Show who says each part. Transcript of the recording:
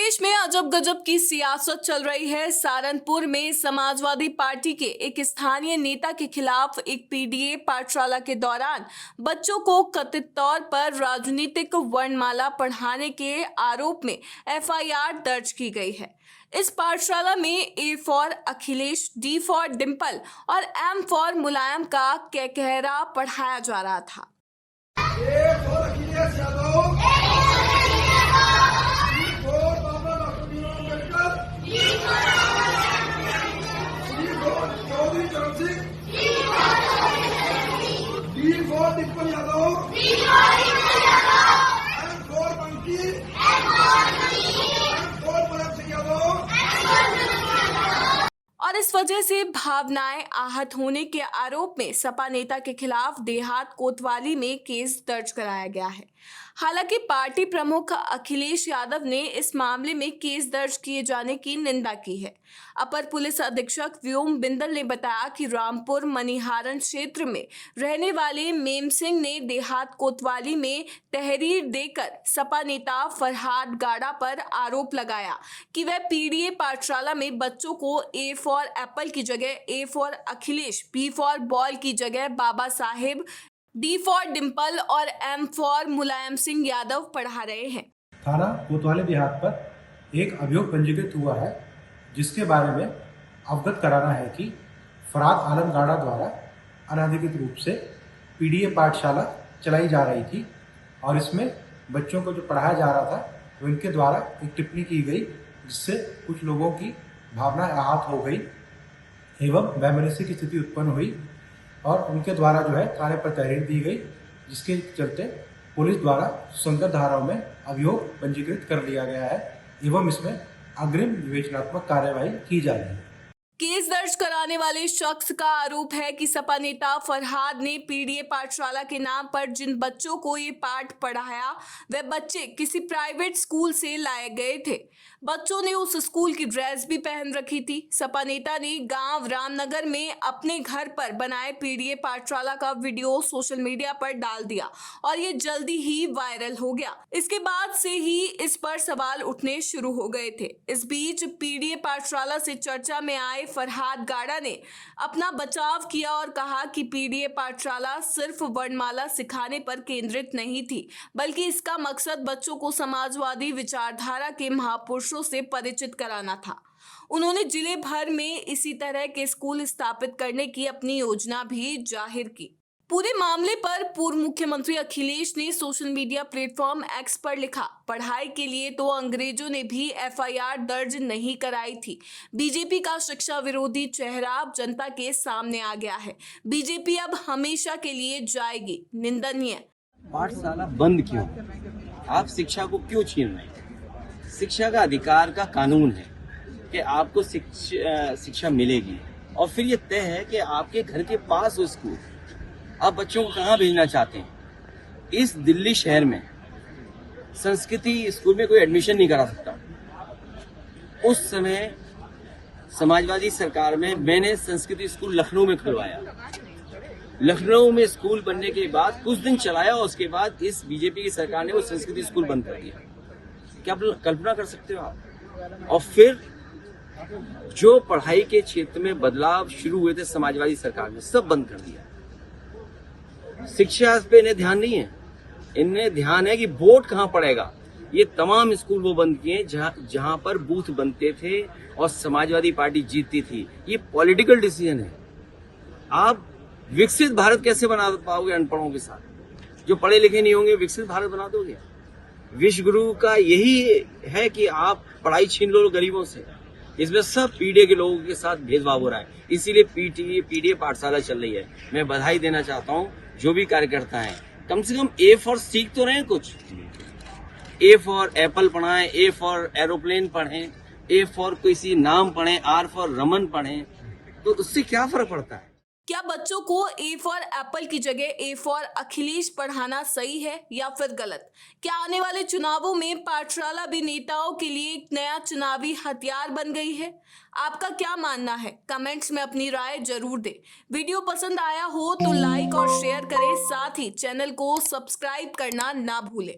Speaker 1: प्रदेश में अजब गजब की सियासत चल रही है। सहारनपुर में समाजवादी पार्टी के एक स्थानीय नेता के खिलाफ एक पीडीए पाठशाला के दौरान बच्चों को कथित तौर पर राजनीतिक वर्णमाला पढ़ाने के आरोप में एफआईआर दर्ज की गई है। इस पाठशाला में ए for Akhilesh, D for Dimple और एम फॉर मुलायम का कहरा पढ़ाया जा रहा था। और इस वजह से भावनाएं आहत होने के आरोप में सपा नेता के खिलाफ देहात कोतवाली में केस दर्ज कराया गया है। हालांकि पार्टी प्रमुख अखिलेश यादव ने इस मामले में केस दर्ज किए जाने की निंदा की है। अपर पुलिस अधीक्षक व्योम बिंदल ने बताया कि रामपुर मनिहारन क्षेत्र में रहने वाले मेम सिंह ने देहात कोतवाली में तहरीर देकर सपा नेता फरहाद गाड़ा पर आरोप लगाया कि वह पीडीए पाठशाला में बच्चों को ए फॉर एप्पल की जगह A for Akhilesh, B for ball की जगह बाबा साहेब, डी फॉर डिंपल और एम फॉर मुलायम सिंह यादव पढ़ा रहे हैं।
Speaker 2: थाना कोतवाली देहात पर एक अभियोग पंजीकृत हुआ है, जिसके बारे में अवगत कराना है कि फरहाद आलम गाड़ा द्वारा अनधिकृत रूप से पीडीए पाठशाला चलाई जा रही थी और इसमें बच्चों को जो पढ़ाया जा रहा था उनके द्वारा एक टिप्पणी की गई, जिससे कुछ लोगों की भावनाएं आहत हो गई एवं वैमनस्य की स्थिति उत्पन्न हुई और उनके द्वारा जो है थाने पर तहरीर दी गई, जिसके चलते पुलिस द्वारा सुसंगत धाराओं में अभियोग पंजीकृत कर लिया गया है एवं इसमें अग्रिम विवेचनात्मक कार्यवाही की जा रही है।
Speaker 1: केस दर्ज कराने वाले शख्स का आरोप है कि सपा नेता फरहाद ने पीडीए पाठशाला के नाम पर जिन बच्चों को ये पाठ पढ़ाया वे बच्चे किसी प्राइवेट स्कूल से लाए गए थे। बच्चों ने उस स्कूल की ड्रेस भी पहन रखी थी। सपा नेता ने गांव रामनगर में अपने घर पर बनाए पीडीए पाठशाला का वीडियो सोशल मीडिया पर डाल दिया और ये जल्दी ही वायरल हो गया। इसके बाद से ही इस पर सवाल उठने शुरू हो गए थे। इस बीच पीडीए पाठशाला से चर्चा में आए फरहाद गाड़ा ने अपना बचाव किया और कहा कि पीडीए पाठशाला सिर्फ वर्णमाला सिखाने पर केंद्रित नहीं थी, बल्कि इसका मकसद बच्चों को समाजवादी विचारधारा के महापुरुषों से परिचित कराना था। उन्होंने जिले भर में इसी तरह के स्कूल स्थापित करने की अपनी योजना भी जाहिर की। पूरे मामले पर पूर्व मुख्यमंत्री अखिलेश ने सोशल मीडिया प्लेटफॉर्म एक्स पर लिखा, पढ़ाई के लिए तो अंग्रेजों ने भी एफआईआर दर्ज नहीं कराई थी। बीजेपी का शिक्षा विरोधी चेहरा अब जनता के सामने आ गया है। बीजेपी अब हमेशा के लिए जाएगी। निंदनीय।
Speaker 3: पाठशाला बंद क्यों? आप शिक्षा को क्यों छीन रहे हैं? शिक्षा का अधिकार का कानून है कि आपको शिक्षा मिलेगी और फिर ये तय है कि आपके घर के पास हो स्कूल। आप बच्चों को कहाँ भेजना चाहते हैं? इस दिल्ली शहर में संस्कृति स्कूल में कोई एडमिशन नहीं करा सकता। उस समय समाजवादी सरकार में मैंने संस्कृति स्कूल लखनऊ में खुलवाया। लखनऊ में स्कूल बनने के बाद कुछ दिन चलाया और उसके बाद इस बीजेपी की सरकार ने वो संस्कृति स्कूल बंद कर दिया। क्या आप कल्पना कर सकते हो आप? और फिर जो पढ़ाई के क्षेत्र में बदलाव शुरू हुए थे समाजवादी सरकार ने सब बंद कर दिया। शिक्षा पे इन्हें ध्यान नहीं है। इन्हें ध्यान है कि वोट कहाँ पड़ेगा। ये तमाम स्कूल वो बंद किए जहां पर बूथ बनते थे और समाजवादी पार्टी जीतती थी। ये पॉलिटिकल डिसीजन है। आप विकसित भारत कैसे बना पाओगे अनपढ़ों के साथ? जो पढ़े लिखे नहीं होंगे विकसित भारत बना दोगे? विश्व गुरु का यही है कि आप पढ़ाई छीन लो गरीबों से। इसमें सब पीडीए के लोगों के साथ भेदभाव हो रहा है, इसीलिए पीडीए पाठशाला चल रही है। मैं बधाई देना चाहता हूँ जो भी कार्यकर्ता हैं, कम से कम ए फॉर सीख तो रहे हैं कुछ। ए फॉर एप्पल पढ़ाएं, ए फॉर एरोप्लेन पढ़ें, ए फॉर किसी नाम पढ़ें, आर फॉर रमन पढ़ें, तो उससे क्या फर्क पड़ता है?
Speaker 1: क्या बच्चों को ए फॉर एप्पल की जगह ए फॉर अखिलेश पढ़ाना सही है या फिर गलत? क्या आने वाले चुनावों में पाठशाला भी नेताओं के लिए एक नया चुनावी हथियार बन गई है? आपका क्या मानना है? कमेंट्स में अपनी राय जरूर दें। वीडियो पसंद आया हो तो लाइक और शेयर करें, साथ ही चैनल को सब्सक्राइब करना ना भूलें।